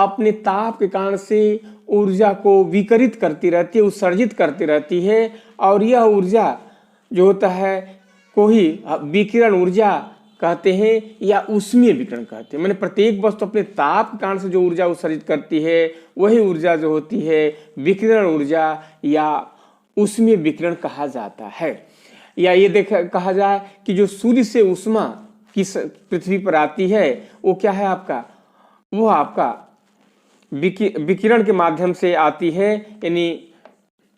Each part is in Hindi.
अपने ताप के कारण से ऊर्जा को विकिरित करती रहती है, उत्सर्जित करती रहती है। और यह ऊर्जा जो होता है को ही विकिरण ऊर्जा कहते हैं या ऊष्मीय विकिरण कहते हैं। मैंने प्रत्येक वस्तु अपने ताप के कारण से जो ऊर्जा उत्सर्जित करती है वही ऊर्जा जो होती है विकिरण ऊर्जा या ऊष्मीय विकिरण कहा जाता है। या ये कहा जाए कि जो सूर्य से ऊष्मा किस पृथ्वी पर आती है वो क्या है आपका, वो आपका विकिरण के माध्यम से आती है। यानी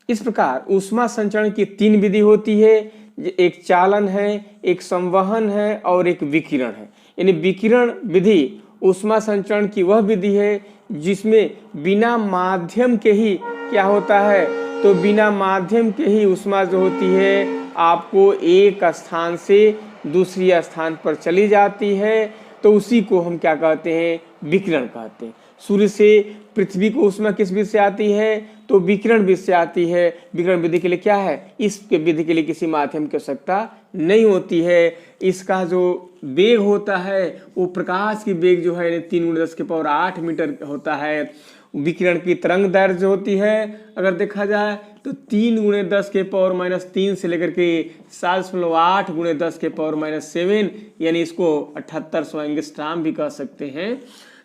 इस प्रकार ऊष्मा संचरण की 3 विधि होती है, एक चालन है, एक संवहन है और एक विकिरण है। यानी विकिरण विधि ऊष्मा संचरण की वह विधि है जिसमें बिना माध्यम के ही क्या होता है, तो बिना माध्यम के ही ऊष्मा जो होती है आपको एक स्थान से दूसरी स्थान पर चली जाती है, तो उसी को हम क्या कहते हैं, विकिरण कहते हैं। सूर्य से पृथ्वी को ऊष्मा किस विधि से आती है, तो विकिरण विधि से आती है। विकिरण विधि के लिए क्या है, इस विधि के लिए किसी माध्यम की आवश्यकता नहीं होती है। इसका जो वेग होता है वो प्रकाश की वेग जो है 3×10⁸ मीटर होता है। विकिरण की तरंग दैर्घ्य जो होती है अगर देखा जाए तो 3×10⁻³ से लेकर के 7.8×10⁻7 यानी इसको 7800 एंगस्ट्रॉम भी कह सकते हैं।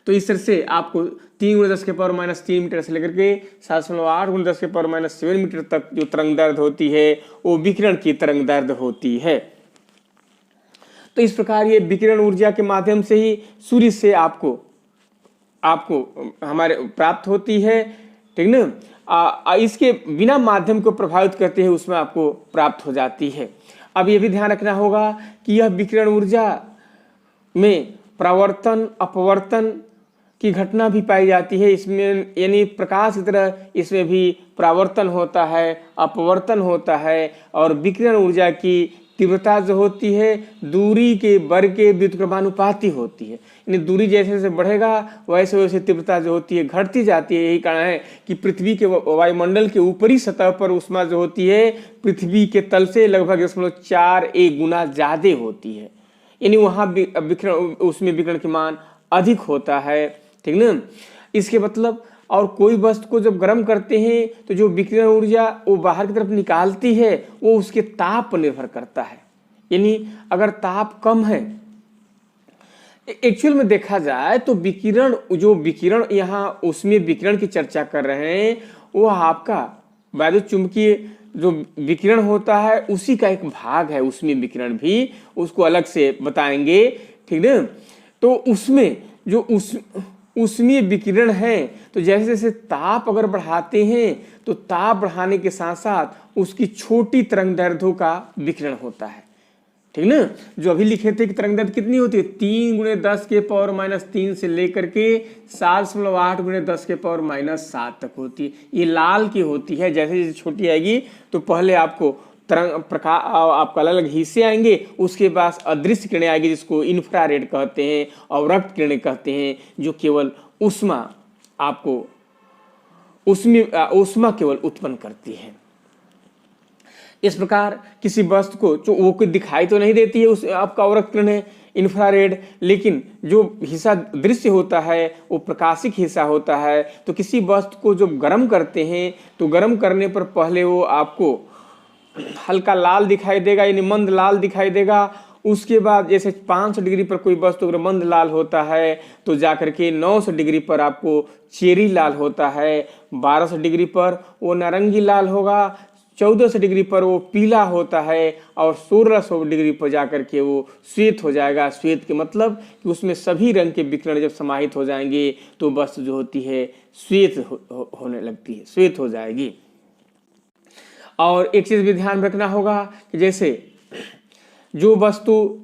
तो इस तरह से आपको 3×10⁻³ मीटर से लेकर के 7.8×10⁻7 मीटर तक जो तरंग दैर्घ्य होती है वो विकिरण की तरंग दैर्घ्य होती है। तो इस प्रकार ये विकिरण ऊर्जा के माध्यम से ही सूर्य से आपको हमारे प्राप्त होती है, ठीक ना। इसके बिना माध्यम को प्रभावित करते हुए उसमें आपको प्राप्त हो जाती है। अब ये भी ध्यान रखना होगा कि यह विकिरण ऊर्जा में प्रवर्तन अपवर्तन की घटना भी पाई जाती है। इसमें यानी प्रकाश की तरह इसमें भी परावर्तन होता है, अपवर्तन होता है। और विकिरण ऊर्जा की तीव्रता जो होती है दूरी के वर्ग के व्युत्क्रमानुपाती होती है। यानी दूरी जैसे जैसे बढ़ेगा वैसे वैसे तीव्रता जो होती है घटती जाती है। यही कारण है कि पृथ्वी के वायुमंडल के ऊपरी सतह पर ऊष्मा जो होती है पृथ्वी के तल से लगभग 0.41 गुना ज्यादा होती है। यानी वहाँ विकिरण उसमें विकिरण की मान अधिक होता है, ठीक ना। इसके मतलब और कोई वस्तु को जब गर्म करते हैं तो जो विकिरण ऊर्जा वो बाहर की तरफ निकालती है वो उसके ताप पर निर्भर करता है। यानी अगर ताप कम है, एक्चुअल में देखा जाए तो विकिरण यहाँ उसमें विकिरण की चर्चा कर रहे हैं वो आपका वैद्युत चुंबकीय जो विकिरण होता है उसी का एक भाग है। उसमें विकिरण भी उसको अलग से बताएंगे, ठीक है। तो उसमें जो उसमें विकिरण है तो जैसे जैसे ताप अगर बढ़ाते हैं तो ताप बढ़ाने के साथ साथ उसकी छोटी तरंग दैर्ध्यों का विकिरण होता है, ठीक ना। जो अभी लिखे थे कि तरंग दैर्ध्य कितनी होती है 3×10⁻³ से लेकर के 7.8×10⁻7 तक होती है। ये लाल की होती है। जैसे जैसे छोटी आएगी तो पहले आपको तरंग प्रकाश आपका अलग अलग हिस्से आएंगे, उसके बाद अदृश्य किरणें आएगी जिसको इंफ्रारेड कहते हैं और रक्त किरणें कहते हैं जो केवल ऊष्मा आपको ऊष्मा केवल उत्पन्न करती है। इस प्रकार किसी वस्तु को जो वो कोई दिखाई तो नहीं देती है उस आपका रक्त किरण है इंफ्रारेड, लेकिन जो हिस्सा दृश्य होता है वो प्रकाशिक हिस्सा होता है। तो किसी वस्तु को जब गर्म करते हैं तो गर्म करने पर पहले वो आपको हल्का लाल दिखाई देगा, यानी मंद लाल दिखाई देगा। उसके बाद जैसे 500 डिग्री पर कोई वस्तु अगर मंद लाल होता है तो जाकर के 900 डिग्री पर आपको चेरी लाल होता है, 1200 डिग्री पर वो नारंगी लाल होगा, 1400 डिग्री पर वो पीला होता है और 1600 डिग्री पर जाकर के वो श्वेत हो जाएगा। श्वेत के मतलब कि उसमें सभी रंग के विकिरण जब समाहित हो जाएंगे तो वस्तु जो होती है श्वेत होने लगती है, श्वेत हो जाएगी। और एक चीज भी ध्यान रखना होगा कि जैसे जो वस्तु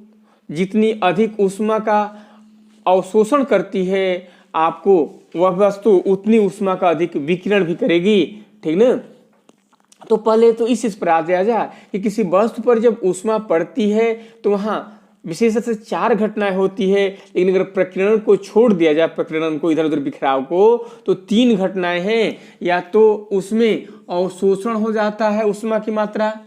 जितनी अधिक ऊष्मा का अवशोषण करती है आपको वह वस्तु उतनी ऊष्मा का अधिक विकिरण भी करेगी, ठीक ना। तो पहले तो इस पर आ जाए कि किसी वस्तु पर जब ऊष्मा पड़ती है तो वहां विशेषतः से 4 घटनाएं होती है, लेकिन अगर प्रकीर्णन को छोड़ दिया जाए, प्रकीर्णन को इधर उधर बिखराव को, तो 3 घटनाएं हैं। या तो उसमें अवशोषण हो जाता है, ऊष्मा की मात्रा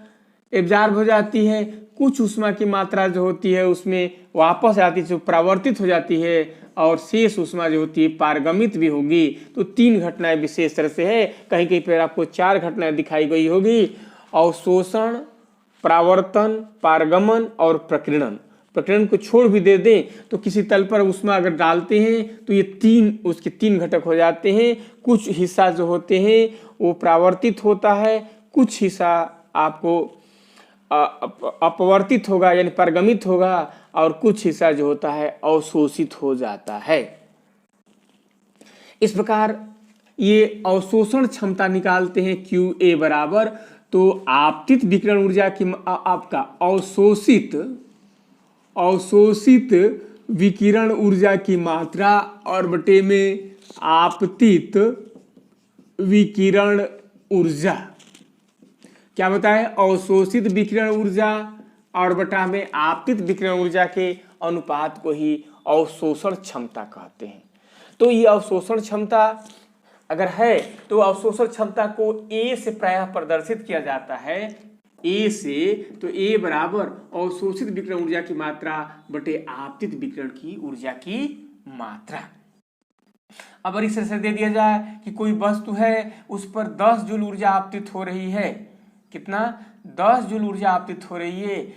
एब्जॉर्ब हो जाती है, कुछ ऊष्मा की मात्रा जो होती है उसमें वापस आती है जो परावर्तित हो जाती है और शेष ऊष्मा जो होती है पारगमित भी होगी। तो 3 घटनाएं विशेष तरह से है, कहीं कहीं पर आपको 4 घटनाएं दिखाई गई होगी। अवशोषण, परावर्तन, पारगमन और प्रकीर्णन। प्रकीर्णन को छोड़ भी दे दें तो किसी तल पर ऊष्मा अगर डालते हैं तो ये 3 घटक हो जाते हैं। कुछ हिस्सा जो होते हैं वो परावर्तित होता है, कुछ हिस्सा आपको अपवर्तित होगा यानी पारगमित होगा, और कुछ हिस्सा जो होता है अवशोषित हो जाता है। इस प्रकार ये अवशोषण क्षमता निकालते हैं QA बराबर, तो आपतित विकिरण ऊर्जा की आपका अवशोषित विकिरण ऊर्जा की मात्रा और बटे में आपतित विकिरण ऊर्जा। क्या बताए? अवशोषित विकिरण ऊर्जा और बटा में आपतित विकिरण ऊर्जा के अनुपात को ही अवशोषण क्षमता कहते हैं। तो ये अवशोषण क्षमता अगर है तो अवशोषण क्षमता को A से प्रायः प्रदर्शित किया जाता है। A से तो A बराबर अवशोषित विकिरण ऊर्जा की मात्रा बटे आपतित विकिरण की ऊर्जा की मात्रा। अब अगर इस तरह से दे दिया जाए कि कोई वस्तु है उस पर 10 जूल ऊर्जा आपतित हो रही है, कितना? 10 जूल ऊर्जा आपतित हो रही है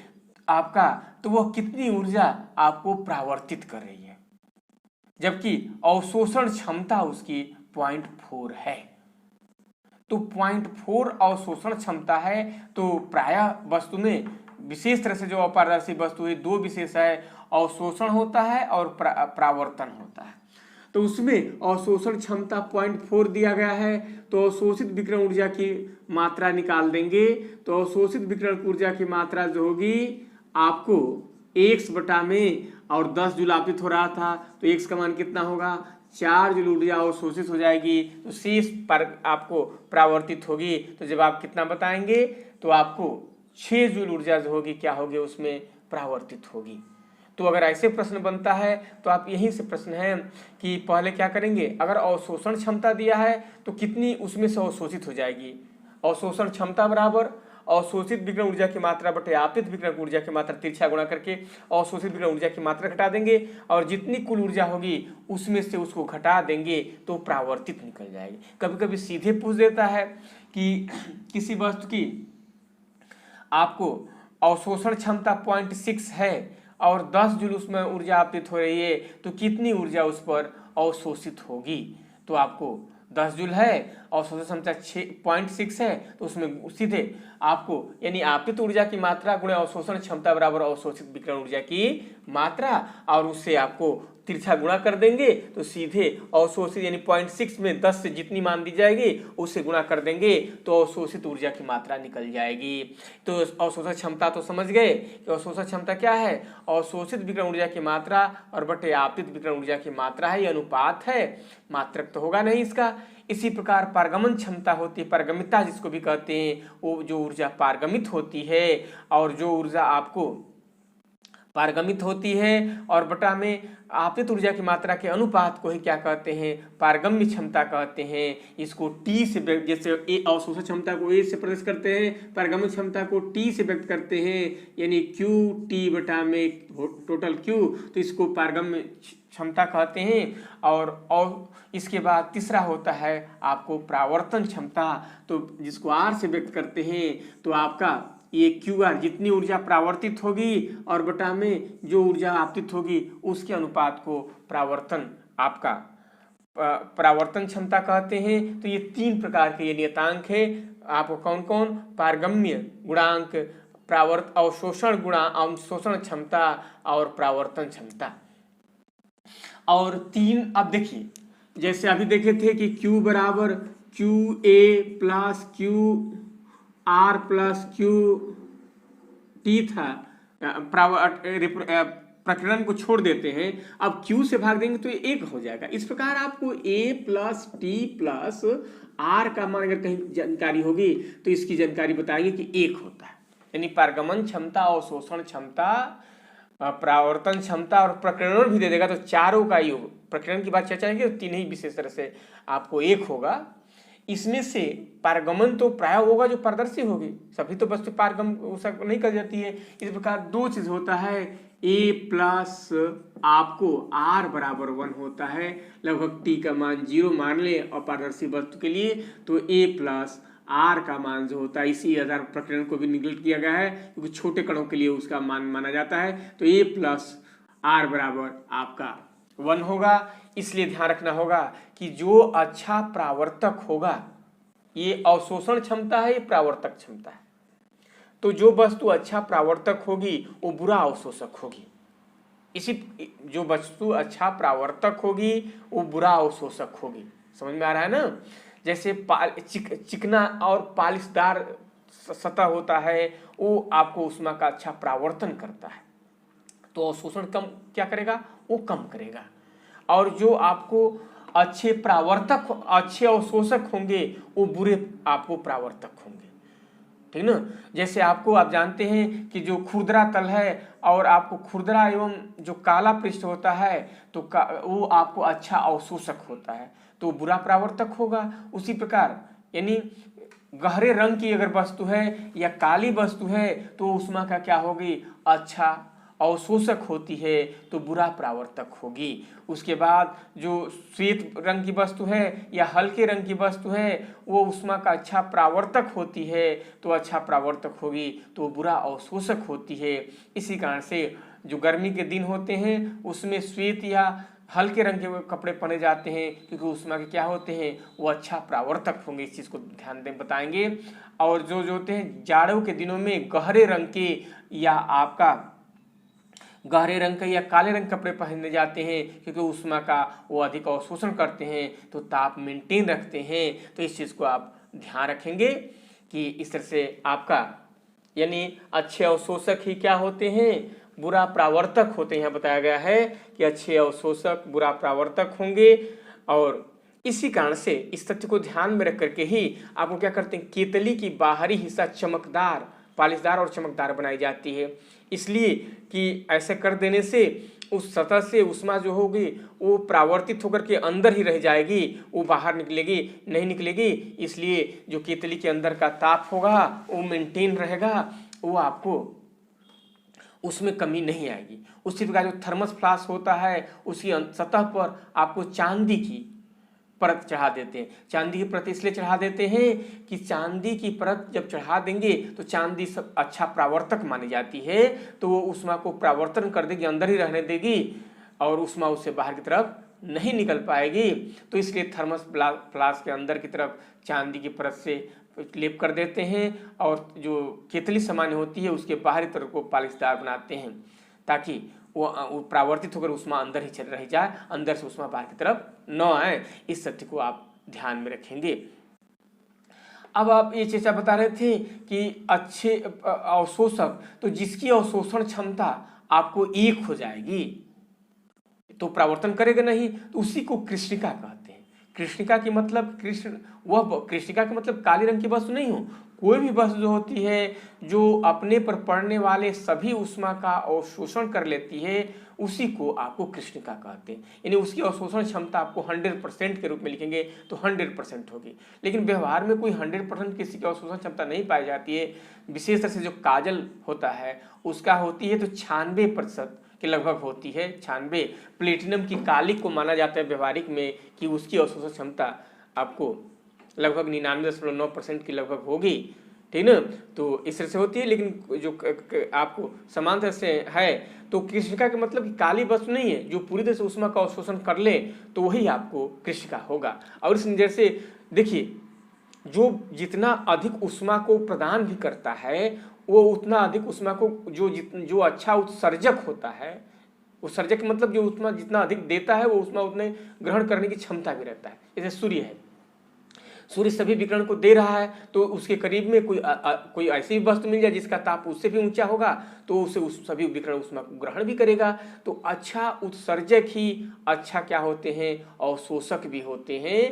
आपका, तो वह कितनी ऊर्जा आपको परावर्तित कर रही है, जबकि अवशोषण क्षमता उसकी 0.4 है। तो 0.4 अवशोषण क्षमता है। तो प्रायः वस्तु में विशेष तरह से जो अपारदर्शी वस्तु है, 2 विशेष है, अवशोषण होता है और परावर्तन होता है। तो उसमें अवशोषण क्षमता 0.4 दिया गया है, तो अवशोषित विकिरण ऊर्जा की मात्रा निकाल देंगे। तो अवशोषित विकिरण ऊर्जा की मात्रा जो होगी आपको x बटा में, और 10 जूल आपतित हो रहा था तो x का मान कितना होगा? 4 जूल ऊर्जा अवशोषित हो जाएगी, तो शेष पर आपको परावर्तित होगी। तो जब आप कितना बताएंगे तो आपको 6 जूल ऊर्जा जो होगी क्या होगी उसमें परावर्तित होगी। तो अगर ऐसे प्रश्न बनता है तो आप यहीं से प्रश्न है कि पहले क्या करेंगे, अगर अवशोषण क्षमता दिया है तो कितनी उसमें से अवशोषित हो जाएगी। अवशोषण क्षमता बराबर अवशोषित विकिरण ऊर्जा की मात्रा बटे आपतित विकिरण ऊर्जा की मात्रा तिरछा गुणा करके अवशोषित विकिरण ऊर्जा की मात्रा घटा देंगे, और जितनी कुल ऊर्जा होगी उसमें से उसको घटा देंगे तो परावर्तित निकल जाएगी। कभी कभी सीधे पूछ देता है कि किसी वस्तु की आपको अवशोषण क्षमता 0.6 है और 10 जूल उसमें ऊर्जा आपतित हो रही है, तो कितनी ऊर्जा उस पर अवशोषित होगी। तो आपको 10 जूल है, अवशोषण क्षमता 0.6 है, तो उसमें सीधे आपको यानी आपतित ऊर्जा की मात्रा गुणे अवशोषण क्षमता बराबर अवशोषित विकिरण ऊर्जा की मात्रा, और उससे आपको तिरछा गुणा कर देंगे तो सीधे अवशोषित यानी 0.6 में 10 से जितनी मान दी जाएगी उससे गुणा कर देंगे तो अवशोषित ऊर्जा की मात्रा निकल जाएगी। तो अवशोषण क्षमता तो समझ गए कि अवशोषण क्षमता क्या है? अवशोषित विकिरण ऊर्जा की मात्रा और बटे आपतित विकिरण ऊर्जा की मात्रा है, ये अनुपात है, मात्रक तो होगा नहीं इसका। इसी प्रकार पारगमन क्षमता होती है, पारगम्यता जिसको भी कहते हैं, वो जो ऊर्जा पारगमित होती है और जो ऊर्जा आपको पारगमित होती है और बटा में आपतित ऊर्जा की मात्रा के अनुपात को ही क्या कहते हैं? पारगम्य क्षमता कहते हैं। इसको T से जैसे अवशोषण क्षमता को A से प्रदर्शित करते हैं, पारगम्य क्षमता को T से व्यक्त करते हैं, यानी QT बटा में टोटल Q, तो इसको पारगम्य क्षमता कहते हैं। और इसके बाद तीसरा होता है आपको परावर्तन क्षमता, तो जिसको R से व्यक्त करते हैं। तो आपका ये QR जितनी ऊर्जा परावर्तित होगी और बटा में जो ऊर्जा आपतित होगी उसके अनुपात को परावर्तन आपका परावर्तन क्षमता कहते हैं। तो ये 3 प्रकार के ये नियतांक है आपको कौन कौन? पारगम्य गुणांक, अवशोषण अवशोषण क्षमता और परावर्तन क्षमता। और 3 अब देखिए जैसे अभी देखे थे कि Q बराबर QA plus QR plus QT था, प्रकीर्णन को छोड़ देते हैं, अब Q से भाग देंगे तो ये 1 हो जाएगा। इस प्रकार आपको A plus T plus R का मान अगर कहीं जानकारी होगी तो इसकी जानकारी बताएगी कि 1 होता है। यानी पारगमन क्षमता, अवशोषण क्षमता, परावर्तन क्षमता और प्रकीर्णन भी दे देगा तो चारों का योग। प्रकीर्णन की बात चर्चा करेंगे तो 3 ही विशेष तरह से आपको 1 होगा। इसमें से पारगमन तो प्राय होगा जो पारदर्शी होगी, सभी तो वस्तु पारगम नहीं कर जाती है। इस प्रकार दो चीज होता है, a प्लस आपको r बराबर 1 होता है, लगभग t का मान 0 मान ले और पारदर्शी वस्तु के लिए तो a प्लस r का मान जो होता है, इसी आधार प्रकरण को भी निगलेक्ट किया गया है क्योंकि छोटे कणों के लिए उसका मान माना जाता है। तो a प्लस r बराबर आपका 1 होगा। इसलिए ध्यान रखना होगा कि जो अच्छा प्रावर्तक होगा, ये अवशोषण क्षमता है, ये प्रावर्तक क्षमता है। तो जो वस्तु अच्छा प्रावर्तक होगी वो बुरा अवशोषक होगी। इसी जो वस्तु अच्छा प्रावर्तक होगी वो बुरा अवशोषक होगी। समझ में आ रहा है ना? जैसे चिकना और पालिशदार सतह होता है वो आपको ऊष्मा का अच्छा प्रावर्तन करता है, तो अवशोषण कम क्या करेगा, वो कम करेगा। और जो आपको अच्छे प्रावर्तक अच्छे अवशोषक होंगे वो बुरे आपको प्रावर्तक होंगे, ठीक ना। जैसे आपको आप जानते हैं कि जो खुरदरा तल है और आपको खुरदरा एवं जो काला पृष्ठ होता है तो वो आपको अच्छा अवशोषक होता है, तो बुरा प्रावर्तक होगा। उसी प्रकार यानी गहरे रंग की अगर वस्तु है या काली वस्तु है तो ऊष्मा का क्या होगी, अच्छा अवशोषक होती है तो बुरा प्रावर्तक होगी। उसके बाद जो श्वेत रंग की वस्तु है या हल्के रंग की वस्तु है वो ऊष्मा का अच्छा प्रावर्तक होती है तो अच्छा प्रावर्तक होगी, तो बुरा अवशोषक होती है। इसी कारण से जो गर्मी के दिन होते हैं उसमें श्वेत या हल्के रंग के कपड़े पहने जाते हैं क्योंकि ऊष्मा के क्या होते हैं, वो अच्छा प्रावर्तक होंगे। इस चीज़ को ध्यान दें बताएंगे। और जो होते हैं जाड़ों के दिनों में गहरे रंग के या आपका गहरे रंग के या काले रंग कपड़े पहने जाते हैं क्योंकि ऊष्मा का वो अधिक अवशोषण करते हैं तो ताप मेंटेन रखते हैं। तो इस चीज़ को आप ध्यान रखेंगे कि इस तरह से आपका यानी अच्छे अवशोषक ही क्या होते हैं, बुरा प्रावर्तक होते हैं। यहाँ बताया गया है कि अच्छे अवशोषक बुरा प्रावर्तक होंगे। और इसी कारण से इस तथ्य को ध्यान में रख करके ही आपको क्या करते हैं, केतली की बाहरी हिस्सा चमकदार, पालिशदार और चमकदार बनाई जाती है, इसलिए कि ऐसे कर देने से उस सतह से ऊष्मा जो होगी वो प्रावर्तित होकर के अंदर ही रह जाएगी, वो बाहर निकलेगी नहीं निकलेगी। इसलिए जो केतली के अंदर का ताप होगा वो मेंटेन रहेगा, वो आपको उसमें कमी नहीं आएगी। उसी प्रकार जो थर्मस फ्लास्क होता है उसकी सतह पर आपको चांदी की परत चढ़ा देते हैं। चांदी की परत इसलिए चढ़ा देते हैं कि चांदी की परत जब चढ़ा देंगे तो चांदी सब अच्छा प्रावर्तक मानी जाती है, तो वो ऊष्मा को प्रावर्तन कर देगी, अंदर ही रहने देगी और ऊष्मा उससे बाहर की तरफ नहीं निकल पाएगी। तो इसलिए थर्मस फ्लास्क के अंदर की तरफ चांदी की परत से लेप कर देते हैं और जो केतली सामान्य होती है उसके बाहरी तरफ को पालिशदार बनाते हैं ताकि वो प्रावर्तित होकर ऊष्मा अंदर ही रह जाए, अंदर से ऊष्मा बाहर की तरफ न आए। इस सत्य को आप ध्यान में रखेंगे। अब आप ये चर्चा बता रहे थे कि अच्छे अवशोषक, तो जिसकी अवशोषण क्षमता आपको 1 हो जाएगी तो प्रावर्तन करेगा नहीं, तो उसी को कृष्णिका कहते हैं। कृष्णिका की मतलब कृष्णिका का मतलब काले रंग की वस्तु नहीं हो, कोई भी वस्तु जो होती है जो अपने पर पड़ने वाले सभी ऊष्मा का अवशोषण कर लेती है उसी को आपको कृष्णिका कहते हैं। यानी उसकी अवशोषण क्षमता आपको 100% के रूप में लिखेंगे तो 100% होगी। लेकिन व्यवहार में कोई 100% किसी की अवशोषण क्षमता नहीं पाई जाती है। विशेष तरह से जो काजल होता है उसका होती है तो 96% के लगभग होती है। 96 प्लेटिनम की काली को माना जाता है व्यवहारिक में कि उसकी अवशोषण क्षमता आपको लगभग 99.9% की लगभग होगी, ठीक ना। तो इस तरह से होती है। लेकिन जो आपको समान तरह से है तो कृष्णिका का मतलब कि काली वस्तु नहीं है, जो पूरी तरह से ऊष्मा का अवशोषण कर ले तो वही आपको कृष्णिका होगा। और इस जैसे देखिए जो जितना अधिक ऊष्मा को प्रदान भी करता है वो उतना अधिक ऊष्मा को जो अच्छा उत्सर्जक होता है, उत्सर्जक मतलब जो ऊष्मा जितना अधिक देता है वो ऊष्मा उतने ग्रहण करने की क्षमता भी रहता है। जैसे सूर्य है, सूर्य सभी विकिरण को दे रहा है तो उसके करीब में कोई ऐसी वस्तु मिल जाए जिसका ताप उससे भी ऊंचा होगा तो उसे उस सभी विकिरण ऊष्मा को ग्रहण भी करेगा। तो अच्छा उत्सर्जक ही अच्छा क्या होते हैं, अवशोषक भी होते हैं।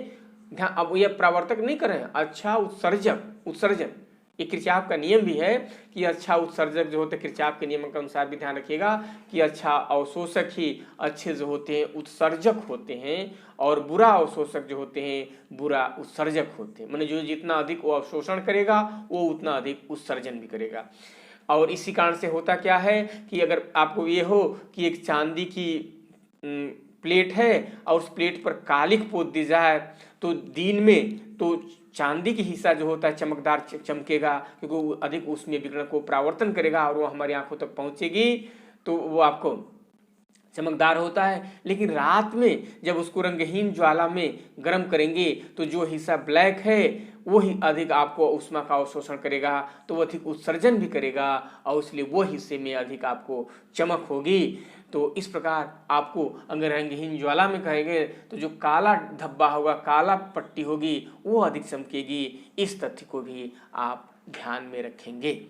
ध्यान, अब ये प्रावर्तक नहीं कर रहे हैं, अच्छा उत्सर्जक ये किरचॉफ का नियम भी है कि अच्छा उत्सर्जक जो होते हैं, किरचॉफ के नियम के अनुसार भी ध्यान रखिएगा कि अच्छा अवशोषक ही अच्छे जो होते हैं उत्सर्जक होते हैं, और बुरा अवशोषक जो होते हैं बुरा उत्सर्जक होते हैं। माने जो जितना अधिक वो अवशोषण करेगा वो उतना अधिक उत्सर्जन भी करेगा। और इसी कारण से होता क्या है कि अगर आपको ये हो कि एक चांदी की प्लेट है और उस प्लेट पर कालिख पोत दी जाए तो दिन में तो चांदी की हिस्सा जो होता है चमकदार चमकेगा, क्योंकि वो अधिक उसमें विकिरण को परावर्तन करेगा और वो हमारी आंखों तक पहुंचेगी तो वो आपको चमकदार होता है। लेकिन रात में जब उसको रंगहीन ज्वाला में गर्म करेंगे तो जो हिस्सा ब्लैक है वो ही अधिक आपको ऊष्मा का अवशोषण करेगा, तो वो अधिक उत्सर्जन भी करेगा और इसलिए वो हिस्से में अधिक आपको चमक होगी। तो इस प्रकार आपको अगर रंगहीन ज्वाला में कहेंगे तो जो काला धब्बा होगा, काला पट्टी होगी, वो अधिक चमकेगी। इस तथ्य को भी आप ध्यान में रखेंगे।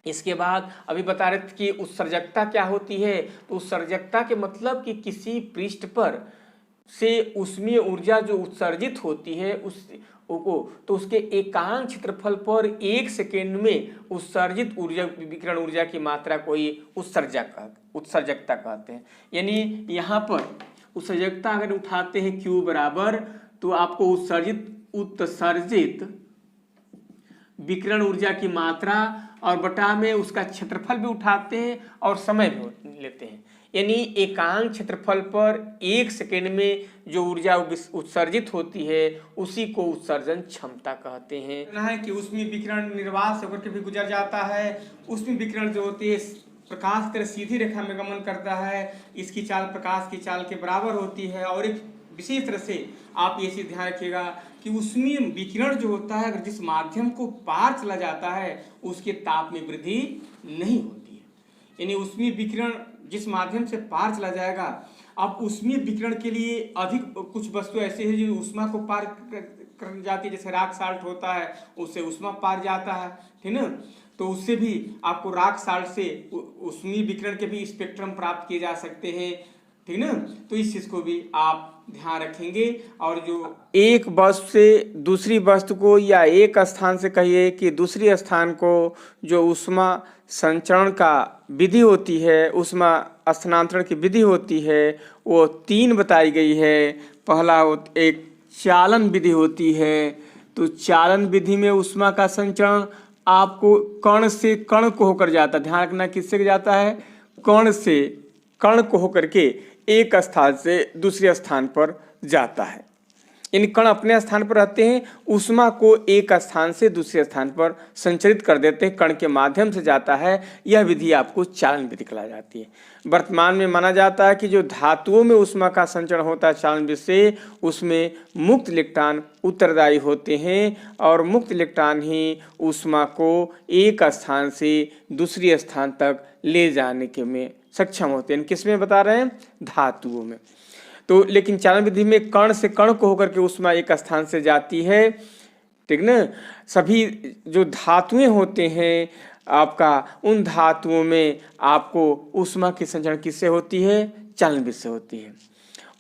इसके बाद अभी बता रहे थे कि उत्सर्जकता क्या होती है। तो उत्सर्जकता के मतलब कि किसी पृष्ठ पर से ऊष्मीय ऊर्जा जो उत्सर्जित होती है तो उसके एकांक क्षेत्रफल पर 1 सेकेंड में उत्सर्जित ऊर्जा विकिरण ऊर्जा की मात्रा को ही उत्सर्जकता कहते हैं। यानी यहाँ पर उत्सर्जकता अगर उठाते हैं Q बराबर, तो आपको उत्सर्जित विकिरण ऊर्जा की मात्रा और बटा में उसका क्षेत्रफल भी उठाते हैं और समय भी लेते हैं। यानी एकांक क्षेत्रफल पर 1 सेकेंड में जो ऊर्जा उत्सर्जित होती है उसी को उत्सर्जन क्षमता कहते हैं। है कि उसमें विकिरण निर्वात से होकर के भी गुजर जाता है। उसमें विकिरण जो होती है प्रकाश की तरह सीधी रेखा में गमन करता है, इसकी चाल प्रकाश की चाल के बराबर होती है। और एक विशेष तरह से आप ये चीज ध्यान रखिएगा कि उसमें विकिरण जो होता है अगर जिस माध्यम को पार चला जाता है उसके ताप में वृद्धि नहीं होती है। यानी उसमें विकिरण जिस माध्यम से पार चला जाएगा, अब उसमें विकिरण के लिए अधिक कुछ वस्तु ऐसे है जो ऊष्मा को पार कर जाती है, जैसे राख साल्ट होता है उससे ऊष्मा पार जाता है, ठीक ना। तो उससे भी आपको राख साल्ट से ऊष्मीय विकिरण के भी स्पेक्ट्रम प्राप्त किए जा सकते हैं, ठीक ना। तो इस चीज को भी आप ध्यान रखेंगे। और जो एक वस्तु से दूसरी वस्तु को या एक स्थान से कहिए कि दूसरी स्थान को जो ऊष्मा संचरण का विधि होती है, ऊष्मा स्थानांतरण की विधि होती है, वो 3 बताई गई है। पहला एक चालन विधि होती है। तो चालन विधि में ऊष्मा का संचरण आपको कण से कण को होकर जाता है। ध्यान रखना किससे जाता है, कण से कण को होकर के एक स्थान से दूसरे स्थान पर जाता है। इन कण अपने स्थान पर रहते हैं, ऊष्मा को एक स्थान से दूसरे स्थान पर संचरित कर देते हैं, कण के माध्यम से जाता है। यह विधि आपको चालन विधि कहलाई जाती है। वर्तमान में माना जाता है कि जो धातुओं में ऊष्मा का संचरण होता है चालन विधि से, उसमें मुक्त इलेक्ट्रॉन उत्तरदायी होते हैं और मुक्त इलेक्ट्रॉन ही ऊष्मा को एक स्थान से दूसरी स्थान तक ले जाने के में सक्षम होते हैं। किसमें बता रहे हैं, धातुओं में। तो लेकिन चालन विधि में कण से कण को होकर के ऊष्मा एक स्थान से जाती है, ठीक ना। सभी जो धातुएं होते हैं आपका, उन धातुओं में आपको ऊष्मा की संचरण किससे होती है, चालन विधि से होती है।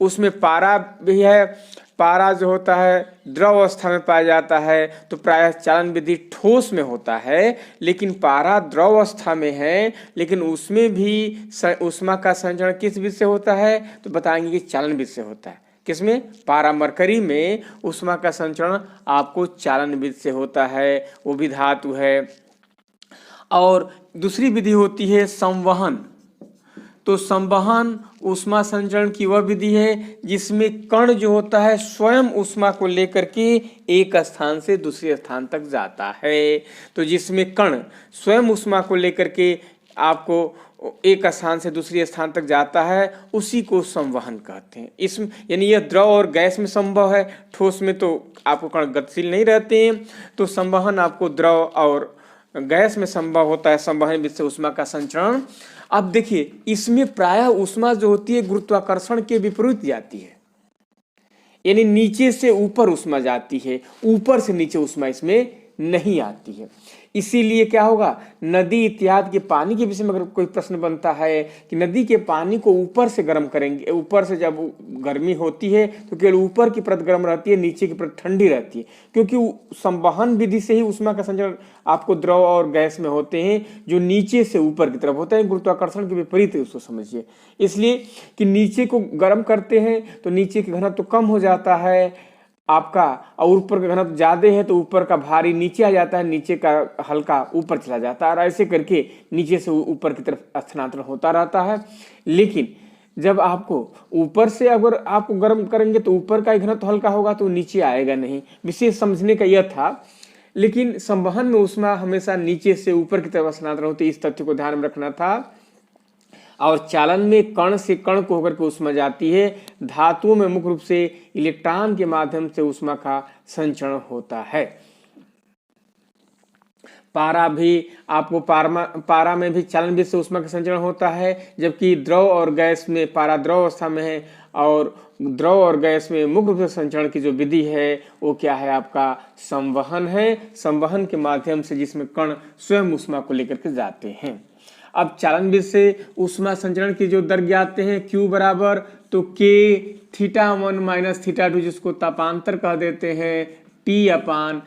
उसमें पारा भी है। पारा जो होता है द्रव अवस्था में पाया जाता है, तो प्रायः चालन विधि ठोस में होता है, लेकिन पारा द्रव अवस्था में है, लेकिन उसमें भी ऊष्मा का संचरण किस विधि से होता है, तो बताएंगे कि चालन विधि से होता है। किसमें, पारा मरकरी में ऊष्मा का संचरण आपको चालन विधि से होता है, वो भी धातु है। और दूसरी विधि होती है संवहन। तो संवहन ऊष्मा संचरण की वह विधि है जिसमें कण जो होता है स्वयं ऊष्मा को लेकर के एक स्थान से दूसरे स्थान तक जाता है। तो जिसमें कण स्वयं ऊष्मा को लेकर के आपको एक स्थान से दूसरे स्थान तक जाता है, उसी को संवहन कहते हैं। इसमें यानी यह द्रव और गैस में संभव है, ठोस में तो आपको कण गतिशील नहीं रहते हैं। तो संवहन आपको द्रव और गैस में संभव होता है, संवहन विधि से ऊष्मा का संचरण। अब देखिए, इसमें प्रायः ऊष्मा जो होती है गुरुत्वाकर्षण के विपरीत जाती है, यानी नीचे से ऊपर ऊष्मा जाती है, ऊपर से नीचे ऊष्मा इसमें नहीं आती है। इसीलिए क्या होगा, नदी इत्यादि के पानी के विषय में अगर कोई प्रश्न बनता है कि नदी के पानी को ऊपर से गर्म करेंगे, ऊपर से जब गर्मी होती है तो केवल ऊपर की परत गर्म रहती है, नीचे की परत ठंडी रहती है, क्योंकि संवहन विधि से ही ऊष्मा का संचरण आपको द्रव और गैस में होते हैं, जो नीचे से ऊपर की तरफ होता है, गुरुत्वाकर्षण के विपरीत है, उसको समझिए। इसलिए कि नीचे को गर्म करते हैं तो नीचे की घनत्व तो कम हो जाता है आपका, और ऊपर का घनत्व ज्यादा है तो ऊपर का भारी नीचे आ जाता है, नीचे का हल्का ऊपर चला जाता है, और ऐसे करके नीचे से ऊपर की तरफ स्थानांतरण होता रहता है। लेकिन जब आपको ऊपर से अगर आपको गर्म करेंगे तो ऊपर का घनत्व हल्का होगा तो नीचे आएगा नहीं, विशेष समझने का यह था। लेकिन संवहन में ऊष्मा हमेशा नीचे से ऊपर की तरफ स्थानांतरण होती है, इस तथ्य को ध्यान में रखना था। और चालन में कण से कण को होकर के ऊष्मा जाती है। धातुओं में मुख्य रूप से इलेक्ट्रॉन के माध्यम से ऊष्मा का संचरण होता है। पारा भी आपको पारा में भी चालन विधि से ऊष्मा का संचरण होता है, जबकि द्रव और गैस में पारा द्रव अवस्था में है और द्रव और गैस में मुख्य रूप से संचरण की जो विधि है वो क्या है, आपका संवहन है। संवहन के माध्यम से जिसमें कण स्वयं ऊष्मा को लेकर के जाते हैं। अब चालन विधि से ऊष्मा संचरण की जो दर ज्ञाते हैं Q बराबर तो K θ1 माइनस θ2, जिसको तापांतर कह देते हैं, T अपान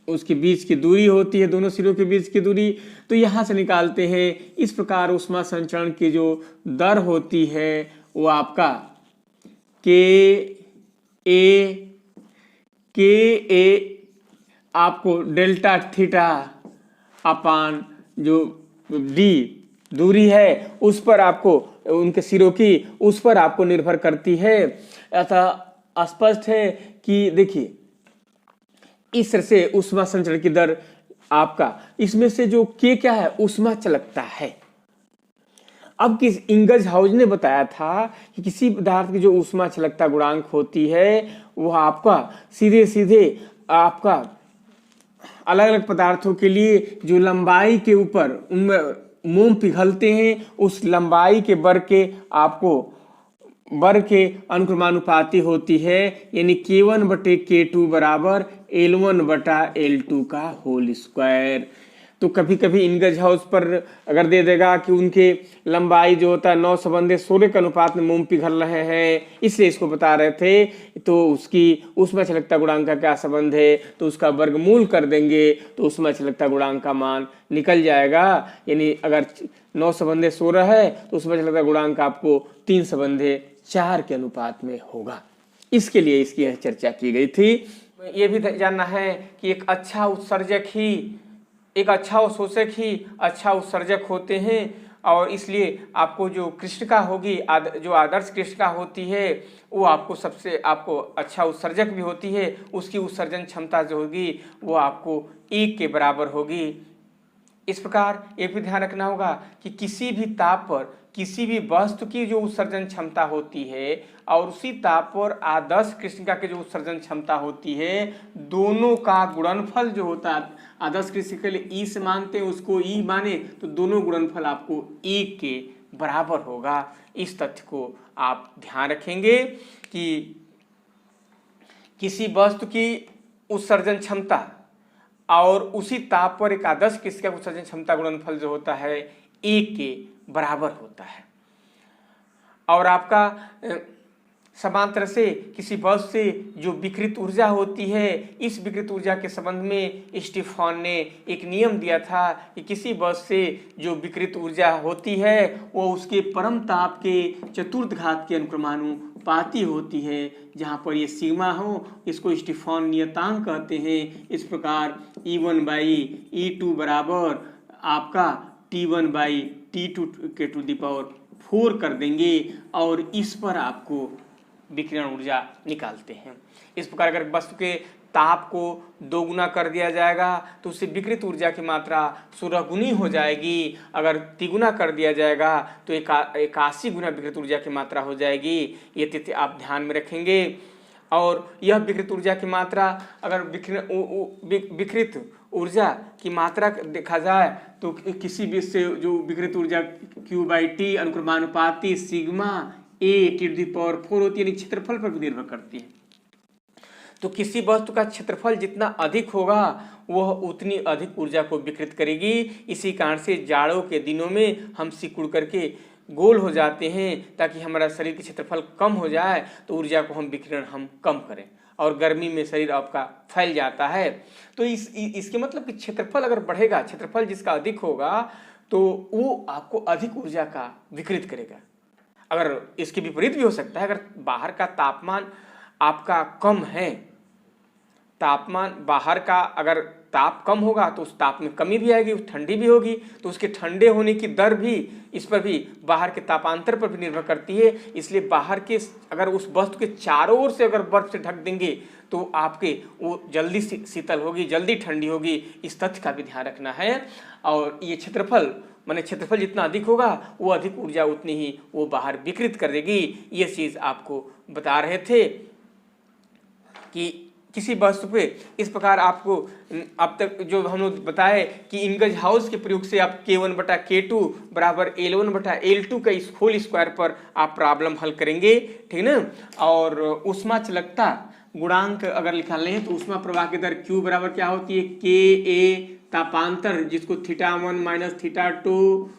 उसके बीच की दूरी होती है, दोनों सिरों के बीच की दूरी, तो यहाँ से निकालते हैं। इस प्रकार ऊष्मा संचरण की जो दर होती है वो आपका K आपको डेल्टा थीटा अपान जो D दूरी है उस पर आपको, उनके सिरों की उस पर आपको निर्भर करती है। अतः स्पष्ट है कि देखिए इस तरह से ऊष्मा संचरण की दर आपका, इसमें से जो K क्या है, ऊष्मा चालकता है। अब किस इंगजहाउस ने बताया था कि किसी पदार्थ की जो ऊष्मा चालकता गुणांक होती है वह आपका सीधे सीधे आपका अलग अलग पदार्थों के लिए जो लंबाई के ऊपर उनमें मोम पिघलते हैं उस लंबाई के वर्ग के आपको वर्ग के अनुक्रमानुपाती होती है, यानी K1 बटे K2 बराबर L1 बटा L2 का होल स्क्वायर। तो कभी कभी इंगजहाउस पर अगर दे देगा कि उनके लंबाई जो होता है 9 संबंधे 16 के अनुपात में मोम पिघल रहे हैं, इसलिए इसको बता रहे थे, तो उसकी ऊष्मा चालकता गुणांक का क्या संबंध है, तो उसका वर्गमूल कर देंगे तो ऊष्मा चालकता गुणांक का मान निकल जाएगा। यानी अगर 9 संबंधे 16 है तो ऊष्मा चालकता गुणांक आपको 3 संबंधे 4 के अनुपात में होगा। इसके लिए इसकी चर्चा की गई थी। ये भी जानना है कि एक अच्छा उत्सर्जक ही, एक अच्छा अवशोषक ही अच्छा उत्सर्जक होते हैं, और इसलिए आपको जो कृष्णिका होगी, जो आदर्श कृष्णिका होती है वो आपको सबसे आपको अच्छा उत्सर्जक भी होती है, उसकी उत्सर्जन क्षमता जो होगी वो आपको 1 के बराबर होगी। इस प्रकार एक भी ध्यान रखना होगा कि किसी भी ताप पर किसी भी वस्तु की जो उत्सर्जन क्षमता होती है और उसी ताप पर आदर्श कृष्णिका की जो उत्सर्जन क्षमता होती है, दोनों का गुणनफल जो होता है, आदर्श कृष्णिका के लिए E से मानते हैं, उसको E माने तो दोनों गुणनफल आपको 1 के बराबर होगा। इस तथ्य को आप ध्यान रखेंगे कि किसी वस्तु की उत्सर्जन क्षमता और उसी ताप पर एक आदर्श कृष्णिका का उत्सर्जन क्षमता गुणनफल जो होता है 1 के बराबर होता है। और आपका समांतर से किसी वस्तु से जो विकृत ऊर्जा होती है, इस विकृत ऊर्जा के संबंध में स्टीफन ने एक नियम दिया था कि किसी वस्तु से जो विकृत ऊर्जा होती है वो उसके परम ताप के चतुर्थ घात के अनुक्रमानुपाती होती है। जहाँ पर ये सीमा हो इसको स्टीफन नियतांक कहते हैं। इस प्रकार E1 बाई E2 बराबर आपका T1 बाई T2 के टू द पावर 4 कर देंगे और इस पर आपको विकिरण ऊर्जा निकालते हैं। इस प्रकार अगर वस्तु के ताप को 2 गुना कर दिया जाएगा तो उससे विकृत ऊर्जा की मात्रा 16 गुनी हो जाएगी। अगर 3 गुना कर दिया जाएगा तो 81 गुना विकृत ऊर्जा की मात्रा हो जाएगी। ये तिथि आप ध्यान में रखेंगे। और यह विकृत ऊर्जा की मात्रा, अगर विकृत ऊर्जा की मात्रा देखा जाए तो किसी भी से जो विकृत ऊर्जा Q/T अनुक्रमानुपाती सिग्मा A T⁴ होती है, यानी क्षेत्रफल पर भी निर्भर करती है। तो किसी वस्तु का क्षेत्रफल जितना अधिक होगा वह उतनी अधिक ऊर्जा को विकृत करेगी। इसी कारण से जाड़ों के दिनों में हम सिकुड़ करके गोल हो जाते हैं, ताकि हमारा शरीर का क्षेत्रफल कम हो जाए, तो ऊर्जा को हम विकिरण हम कम करें। और गर्मी में शरीर आपका फैल जाता है। तो इसके मतलब कि क्षेत्रफल अगर बढ़ेगा, क्षेत्रफल जिसका अधिक होगा, तो वो आपको अधिक ऊर्जा का विकृत करेगा। अगर इसके विपरीत भी हो सकता है, अगर बाहर का तापमान आपका कम है, तापमान बाहर का अगर ताप कम होगा तो उस ताप में कमी भी आएगी, ठंडी भी होगी, तो उसके ठंडे होने की दर भी इस पर भी बाहर के तापांतर पर भी निर्भर करती है। इसलिए बाहर के अगर उस वस्तु के चारों ओर से अगर बर्फ से ढक देंगे तो आपके वो जल्दी शीतल होगी, जल्दी ठंडी होगी। इस तथ्य का भी ध्यान रखना है। और ये क्षेत्रफल माने क्षेत्रफल जितना अधिक होगा वो अधिक ऊर्जा उतनी ही वो बाहर विकृत कर देगी। ये चीज़ आपको बता रहे थे कि किसी वस्तु पे इस प्रकार आपको अब तक जो हम लोग बताए कि इंगज हाउस के प्रयोग से आप K1/K2 बराबर L1/L2 का इस होल स्क्वायर पर आप प्रॉब्लम हल करेंगे, ठीक ना। और ऊष्मा चालकता गुणांक अगर निकालने हैं तो ऊष्मा प्रवाह की दर Q बराबर क्या होती है, KA तापांतर, जिसको θ1 माइनस θ2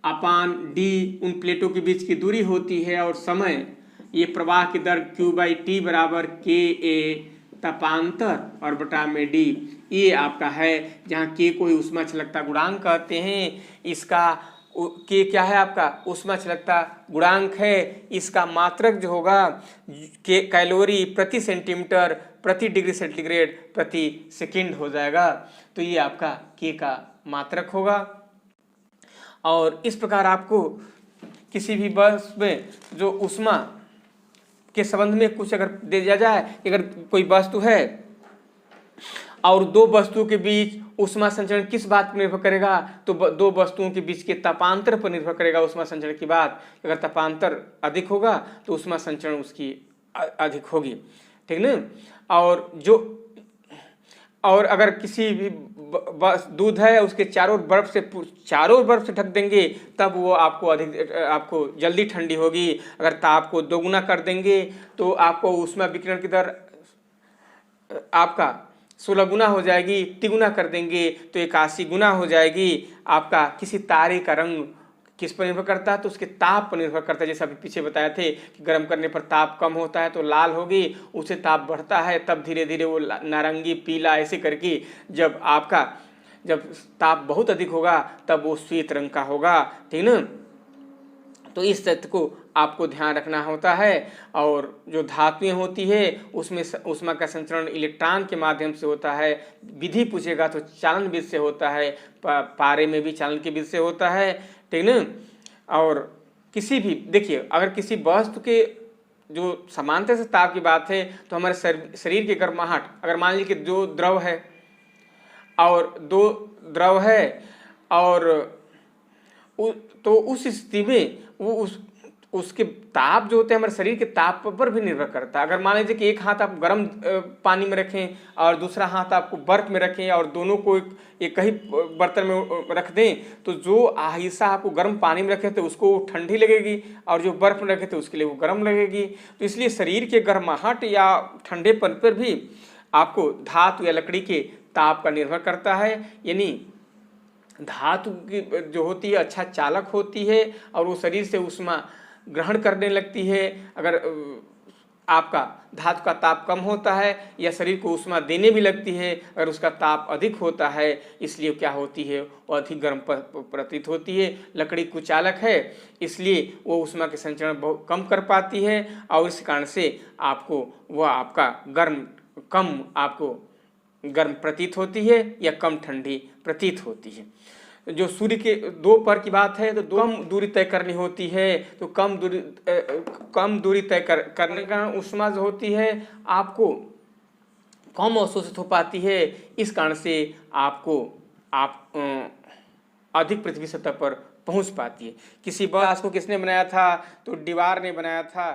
अपान D उन प्लेटों के बीच की दूरी होती है, और समय ये प्रवाह की दर Q/T बराबर KA तापांतर और बटा में D। ये आपका है, जहाँ K को ही ऊष्मा चालकता गुणांक कहते हैं। इसका K क्या है, आपका ऊष्मा चालकता गुणांक है। इसका मात्रक जो होगा कैलोरी प्रति सेंटीमीटर प्रति डिग्री सेंटीग्रेड प्रति सेकंड हो जाएगा। तो ये आपका K का मात्रक होगा। और इस प्रकार आपको किसी भी वस्तु में जो ऊष्मा के संबंध में कुछ अगर दे दिया जाए, अगर कोई वस्तु है और दो वस्तुओं के बीच ऊष्मा संचरण किस बात पर निर्भर करेगा, तो दो वस्तुओं के बीच के तापांतर पर निर्भर करेगा ऊष्मा संचरण की बात। अगर तापांतर अधिक होगा तो ऊष्मा संचरण उसकी अधिक होगी, ठीक ना। और अगर किसी भी दूध है उसके चारों बर्फ से ढक देंगे तब वो आपको जल्दी ठंडी होगी। अगर ताप को दोगुना कर देंगे तो आपको ऊष्मा विकिरण की दर आपका 16 गुना हो जाएगी, तिगुना कर देंगे तो 81 गुना हो जाएगी। आपका किसी तारे का रंग किस पर निर्भर करता है, तो उसके ताप पर निर्भर करता है। जैसे अभी पीछे बताए थे कि गर्म करने पर ताप कम होता है तो लाल होगी, उससे ताप बढ़ता है तब धीरे धीरे वो नारंगी पीला ऐसे करके जब ताप बहुत अधिक होगा तब वो श्वेत रंग का होगा, ठीक ना। तो इस तथ्य को आपको ध्यान रखना होता है। और जो धातुएं होती है उसमें ऊष्मा का संचरण इलेक्ट्रॉन के माध्यम से होता है। विधि पूछेगा तो चालन विधि से होता है, पारे में भी चालन की विधि से होता है, ठीक ना। और किसी भी देखिए, अगर किसी वस्तु के जो समानता से ताप की बात है तो हमारे शरीर की गर्माहट, अगर मान लीजिए कि दो द्रव है और तो उस स्थिति में वो उसके ताप जो होते हैं हमारे शरीर के ताप पर भी निर्भर करता है। अगर मान लीजिए कि एक हाथ आप गर्म पानी में रखें और दूसरा हाथ आपको बर्फ में रखें और दोनों को एक ही बर्तन में रख दें, तो जो हिस्सा आपको गर्म पानी में रखे तो उसको ठंडी लगेगी और जो बर्फ में रखे तो उसके लिए वो गर्म लगेगी। तो इसलिए शरीर के गर्माहट या ठंडेपन पर भी आपको धातु या लकड़ी के ताप का निर्भर करता है। यानी धातु की जो होती है अच्छा चालक होती है और वो शरीर से ऊष्मा ग्रहण करने लगती है। अगर आपका धातु का ताप कम होता है या शरीर को ऊष्मा देने भी लगती है, अगर उसका ताप अधिक होता है, इसलिए क्या होती है वो अधिक गर्म प्रतीत होती है। लकड़ी कुचालक है इसलिए वो ऊष्मा के संचरण बहुत कम कर पाती है और इस कारण से आपको वह आपका कम गर्म प्रतीत होती है या कम ठंडी प्रतीत होती है। जो सूर्य के दो पर की बात है तो कम दूरी तय करनी होती है, तो कम दूरी तय करने का ऊष्मा जो होती है आपको कम अवशोषित हो पाती है। इस कारण से आप अधिक पृथ्वी सतह पर पहुंच पाती है। किसी बात को किसने बनाया था, तो दीवार ने बनाया था।